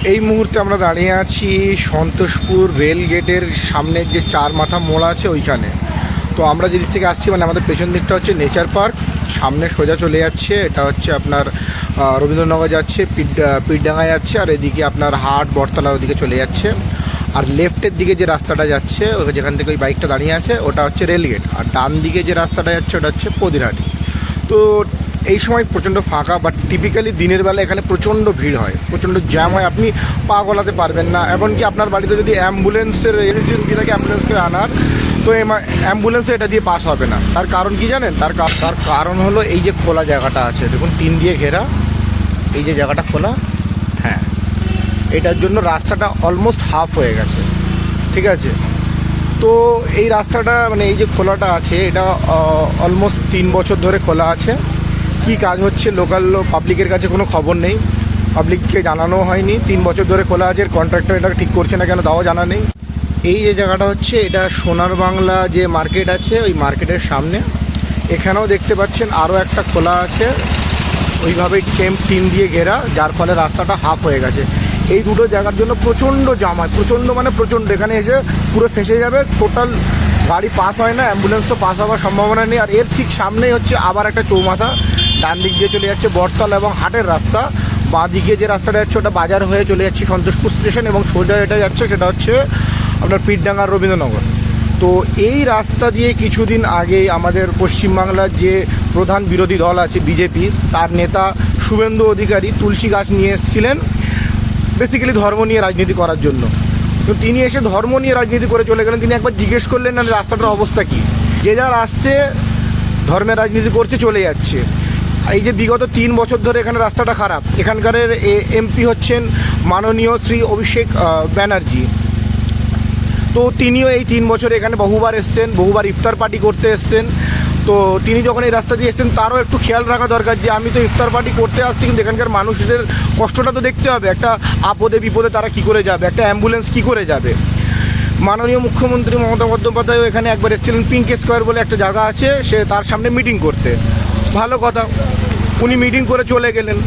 এই মুহূর্তে আমরা দাঁড়িয়ে আছি সন্তোষপুর রেল গেটের সামনের যে চার মাথা মোড় আছে ওইখানে। তো আমরা যেদিক থেকে আসছি মানে আমাদের পেছন দিকটা হচ্ছে নেচার পার্ক, সামনে সোজা চলে যাচ্ছে এটা হচ্ছে আপনার রবীন্দ্রনগর যাচ্ছে, পিঠডাঙ্গা যাচ্ছে, আর এদিকে আপনার হাট বটতলার ওদিকে চলে যাচ্ছে। আর লেফটের দিকে যে রাস্তাটা যাচ্ছে যেখান থেকে ওই বাইকটা দাঁড়িয়ে আছে ওটা হচ্ছে রেলগেট, আর ডান দিকে যে রাস্তাটা যাচ্ছে ওটা হচ্ছে পদিরহাটি। তো এই সময় প্রচণ্ড ফাঁকা, বাট টিপিক্যালি দিনের বেলা এখানে প্রচণ্ড ভিড় হয়, প্রচণ্ড জ্যাম হয়, আপনি পা গলাতে পারবেন না। এমনকি আপনার বাড়িতে যদি অ্যাম্বুলেন্সের এজেন্সি রুগী থাকে অ্যাম্বুলেন্সকে আনার, তো অ্যাম্বুলেন্সে এটা দিয়ে পাস হবে না। তার কারণ কি জানেন? তার কারণ হলো এই যে খোলা জায়গাটা আছে, দেখুন টিন দিয়ে ঘেরা, এই যে জায়গাটা খোলা, হ্যাঁ, এটার জন্য রাস্তাটা অলমোস্ট হাফ হয়ে গেছে, ঠিক আছে। তো এই রাস্তাটা মানে এই যে খোলাটা আছে এটা অলমোস্ট 3 বছর ধরে খোলা আছে। কি কাজ হচ্ছে লোকাল পাবলিকের কাছে কোনো খবর নেই, পাবলিককে জানানো হয়নি। 3 বছর ধরে খোলা আছে, কন্ট্রাক্টর এটা ঠিক করছে না কেন তাও জানা নেই। এই যে জায়গাটা হচ্ছে এটা সোনার বাংলা যে মার্কেট আছে ওই মার্কেটের সামনে, এখানেও দেখতে পাচ্ছেন আরও একটা খোলা আছে ওইভাবেই সেম টিন দিয়ে ঘেরা, যার ফলে রাস্তাটা হাফ হয়ে গেছে। এই দুটো জায়গার জন্য প্রচণ্ড জাম হয়, প্রচণ্ড মানে প্রচণ্ড, এখানে এসে পুরো ফেঁসে যাবে, টোটাল গাড়ি পাস হয় না, অ্যাম্বুলেন্স তো পাস হওয়ার সম্ভাবনা নেই। আর এর ঠিক সামনেই হচ্ছে আবার একটা চৌমাথা, ডান দিক দিয়ে চলে যাচ্ছে বটতলা এবং হাটের রাস্তা, বাঁ দিকে যে রাস্তাটা যাচ্ছে ওটা বাজার হয়ে চলে যাচ্ছে সন্তোষপুর স্টেশন, এবং সোজা এটা যাচ্ছে সেটা হচ্ছে আপনার পিঠডাঙ্গার রবীন্দ্রনগর। তো এই রাস্তা দিয়ে কিছুদিন আগেই আমাদের পশ্চিমবাংলার যে প্রধান বিরোধী দল আছে বিজেপি, তার নেতা শুভেন্দু অধিকারী তুলসী গাছ নিয়ে এসেছিলেন বেসিক্যালি ধর্ম নিয়ে রাজনীতি করার জন্য। তো তিনি এসে ধর্ম নিয়ে রাজনীতি করে চলে গেলেন। তিনি একবার জিজ্ঞেস করলেন না রাস্তাটার অবস্থা কী, যে যার আসছে ধর্মের রাজনীতি করছে চলে যাচ্ছে। এই যে বিগত 3 বছর ধরে এখানে রাস্তাটা খারাপ, এখানকার এমপি হচ্ছেন মাননীয় শ্রী অভিষেক ব্যানার্জি। তো তিনিও এই 3 বছরে এখানে বহুবার এসছেন, বহুবার ইফতার পার্টি করতে এসছেন। তো তিনি যখন এই রাস্তা দিয়ে এসছেন তারও একটু খেয়াল রাখা দরকার যে আমি তো ইফতার পার্টি করতে আসছি, কিন্তু এখানকার মানুষদের কষ্টটা তো দেখতে হবে, একটা আপদে বিপদে তারা কি করে যাবে, একটা অ্যাম্বুলেন্স কি করে যাবে। মাননীয় মুখ্যমন্ত্রী মমতা বন্দ্যোপাধ্যায় এখানে একবার এসেছিলেন, পিঙ্ক স্কোয়ার বলে একটা জায়গা আছে, সে তার সামনে মিটিং করতে, ভালো কথা, উনি মিটিং করে চলে গেলেন।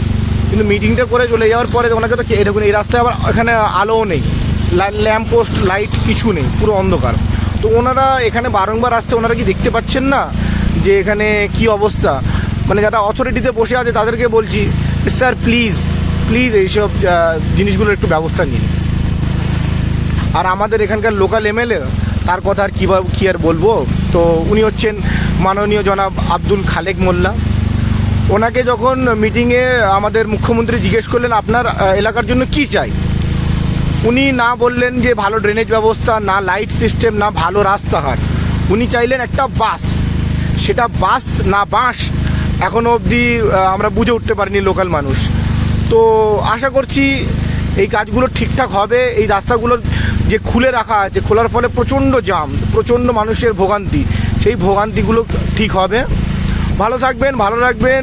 কিন্তু মিটিংটা করে চলে যাওয়ার পরে ওনাকে তো দেখুন এই রাস্তায় আবার এখানে আলোও নেই, ল্যাম্প পোস্ট লাইট কিছু নেই, পুরো অন্ধকার। তো ওনারা এখানে বারংবার আসছে, ওনারা কি দেখতে পাচ্ছেন না যে এখানে কি অবস্থা? মানে যারা অথরিটিতে বসে আছে তাদেরকে বলছি, স্যার প্লিজ প্লিজ এইসব জিনিসগুলোর একটু ব্যবস্থা নিন। আর আমাদের এখানকার লোকাল এমএলএ, তার কথা আর কী আর বলবো। তো উনি হচ্ছেন মাননীয় জনাব আব্দুল খালেক মোল্লা। ওনাকে যখন মিটিংয়ে আমাদের মুখ্যমন্ত্রী জিজ্ঞেস করলেন আপনার এলাকার জন্য কি চাই, উনি না বললেন যে ভালো ড্রেনেজ ব্যবস্থা, না লাইট সিস্টেম, না ভালো রাস্তাঘাট, উনি চাইলেন একটা বাস। সেটা বাস না বাস এখনও অবধি আমরা বুঝে উঠতে পারিনি লোকাল মানুষ। তো আশা করছি এই কাজগুলো ঠিকঠাক হবে। এই রাস্তাগুলো যে খুলে রাখা আছে, খোলার ফলে প্রচণ্ড জাম, প্রচণ্ড মানুষের ভোগান্তি, সেই ভোগান্তিগুলো ঠিক হবে। ভালো থাকবেন, ভালো রাখবেন।